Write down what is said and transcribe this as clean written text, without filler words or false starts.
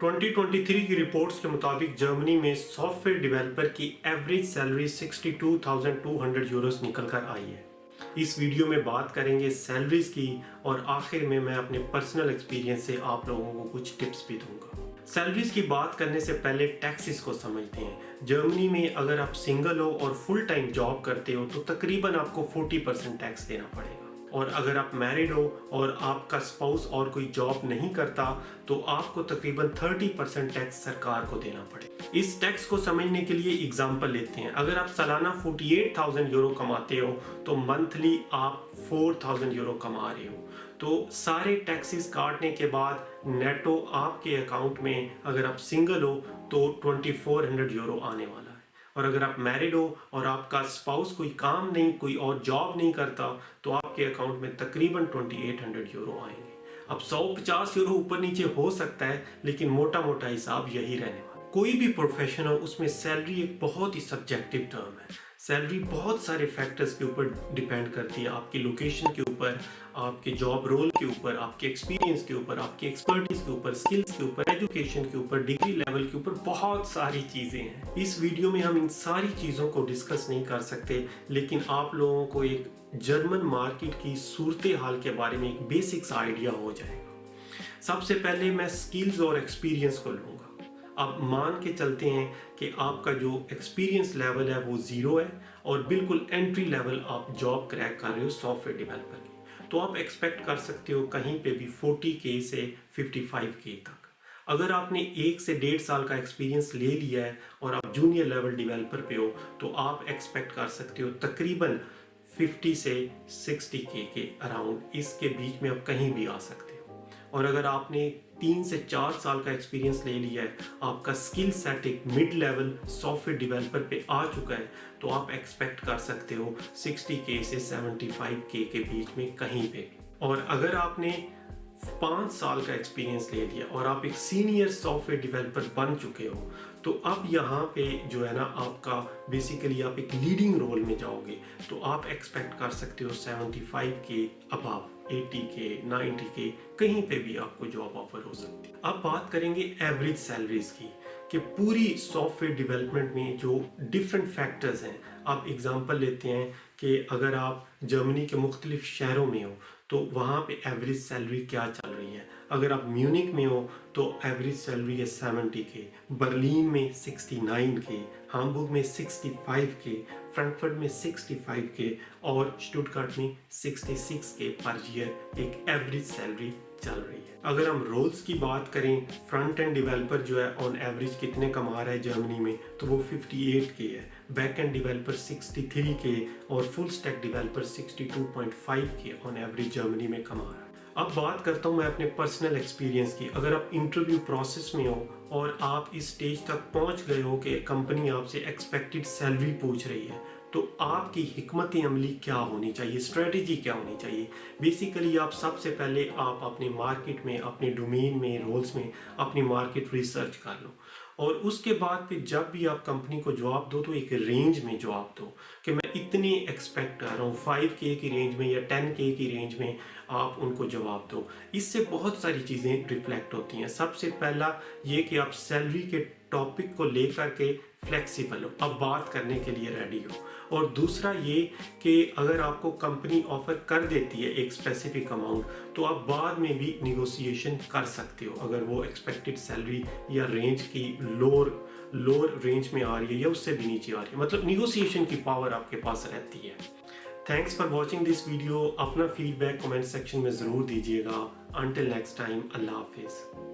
2023 की रिपोर्ट्स के मुताबिक जर्मनी में सॉफ्टवेयर डेवलपर की एवरेज सैलरी 62,200 यूरोस निकल कर आई है। इस वीडियो में बात करेंगे सैलरीज की और आखिर में मैं अपने पर्सनल एक्सपीरियंस से आप लोगों को कुछ टिप्स भी दूंगा। सैलरीज की बात करने से पहले टैक्सेस को समझते हैं। जर्मनी में अगर आप सिंगल हो और फुल टाइम जॉब करते हो तो तकरीबन आपको 40% टैक्स देना पड़ेगा, और अगर आप मैरिड हो और आपका स्पाउस और कोई जॉब नहीं करता तो आपको तकरीबन 30% टैक्स सरकार को देना पड़ेगा। इस टैक्स को समझने के लिए एग्जांपल लेते हैं। अगर आप सालाना 48,000 यूरो कमाते हो तो मंथली आप 4,000 यूरो कमा रहे हो, तो सारे टैक्सेस काटने के बाद नेटो आपके अकाउंट में अगर आप सिंगल हो तो 2400 यूरो आने वाला है। और अगर आप मैरिड हो और आपका स्पाउस कोई काम नहीं, कोई और जॉब नहीं करता तो आपके अकाउंट में तकरीबन 2800 यूरो आएंगे। अब 150 यूरो ऊपर नीचे हो सकता है, लेकिन मोटा मोटा हिसाब यही रहने वाला। कोई भी प्रोफेशन हो उसमें सैलरी एक बहुत ही सब्जेक्टिव टर्म है। सैलरी बहुत सारे फैक्टर्स के ऊपर डिपेंड करती है, आपकी लोकेशन के ऊपर, आपके जॉब रोल के ऊपर, आपके एक्सपीरियंस के ऊपर, आपकी एक्सपर्टीज के ऊपर, स्किल्स के ऊपर, एजुकेशन के ऊपर, डिग्री लेवल के ऊपर, बहुत सारी चीज़ें हैं। इस वीडियो में हम इन सारी चीज़ों को डिस्कस नहीं कर सकते, लेकिन आप लोगों को एक जर्मन मार्केट की सूरत हाल के बारे में एक बेसिक्स आइडिया हो जाएगा। सबसे पहले मैं स्किल्स और एक्सपीरियंस को लूँगा। अब मान के चलते हैं कि आपका जो एक्सपीरियंस लेवल है वो 0 है और बिल्कुल एंट्री लेवल आप जॉब क्रैक कर रहे हो सॉफ्टवेयर डेवलपर की, तो आप एक्सपेक्ट कर सकते हो कहीं पे भी 40K से 55K तक। अगर आपने 1 से 1.5 साल का एक्सपीरियंस ले लिया है और आप जूनियर लेवल डेवलपर पे हो तो आप एक्सपेक्ट कर सकते हो तकरीबन 50 से 60K के अराउंड, इसके बीच में आप कहीं भी आ सकते हो। और अगर आपने 3 से 4 साल का एक्सपीरियंस ले लिया है, आपका स्किल सेट एक मिड लेवल सॉफ्टवेयर डेवलपर पे आ चुका है, तो आप एक्सपेक्ट कर सकते हो 60K से 75K के बीच में कहीं पे भी। और अगर आपने 5 साल का एक्सपीरियंस ले लिया और आप एक सीनियर सॉफ्टवेयर डेवलपर बन चुके हो, तो अब यहाँ पे जो है ना आपका बेसिकली आप एक लीडिंग रोल में जाओगे, तो आप एक्सपेक्ट कर सकते हो 75K अबव, 80K, 90K, कहीं पे भी आपको जॉब ऑफर हो सकती है। अब बात करेंगे एवरेज सैलरीज की, कि पूरी सॉफ्टवेयर डेवलपमेंट में जो डिफरेंट फैक्टर्स हैं। आप एग्जांपल लेते हैं कि अगर आप जर्मनी के मुख्तलिफ शहरों में हो तो वहाँ पे एवरेज सैलरी क्या चल रही है। अगर आप म्यूनिक में हो तो एवरेज सैलरी है 70K, बर्लिन में 69K, हाम्बुर्ग में 65K, फ्रैंकफर्ट में 65K और स्टुटगार्ट में 66K पर ईयर एक एवरेज सैलरी चल रही है। अगर हम रोल्स की बात करें, फ्रंट एंड डेवलपर जो है ऑन एवरेज कितने कमा रहा है जर्मनी में, तो वो 58K है, बैक एंड डेवलपर 63K और full stack developer 62.5K on average Germany में कमा रहा है। अब बात करता हूँ मैं अपने पर्सनल एक्सपीरियंस की। अगर आप इंटरव्यू प्रोसेस में हो और आप इस स्टेज तक पहुँच गए हो कि कंपनी आपसे एक्सपेक्टेड सैलरी पूछ रही है, तो आपकी हिकमत अमली क्या होनी चाहिए, स्ट्रेटेजी क्या होनी चाहिए। बेसिकली आप सबसे पहले आप अपने मार्केट में, अपने डोमेन में, रोल्स में अपनी मार्केट रिसर्च कर लो, और उसके बाद फिर जब भी आप कंपनी को जवाब दो तो एक रेंज में जवाब दो कि मैं इतनी एक्सपेक्ट कर रहा हूँ, 5K की रेंज में या 10K की रेंज में आप उनको जवाब दो। इससे बहुत सारी चीज़ें रिफ्लेक्ट होती हैं। सबसे पहला ये कि आप सैलरी के टॉपिक को लेकर के फ्लेक्सिबल हो, अब बात करने के लिए रेडी हो। और दूसरा ये कि अगर आपको कंपनी ऑफर कर देती है एक स्पेसिफिक अमाउंट, तो आप बाद में भी निगोशिएशन कर सकते हो अगर वो एक्सपेक्टेड सैलरी या रेंज की लोअर रेंज में आ रही है या उससे भी नीचे आ रही है, मतलब निगोशिएशन की पावर आपके पास रहती है। Thanks for watching this video. अपना फीडबैक कमेंट सेक्शन में ज़रूर दीजिएगा। अंटिल नेक्स्ट टाइम, अल्लाह हाफिज़।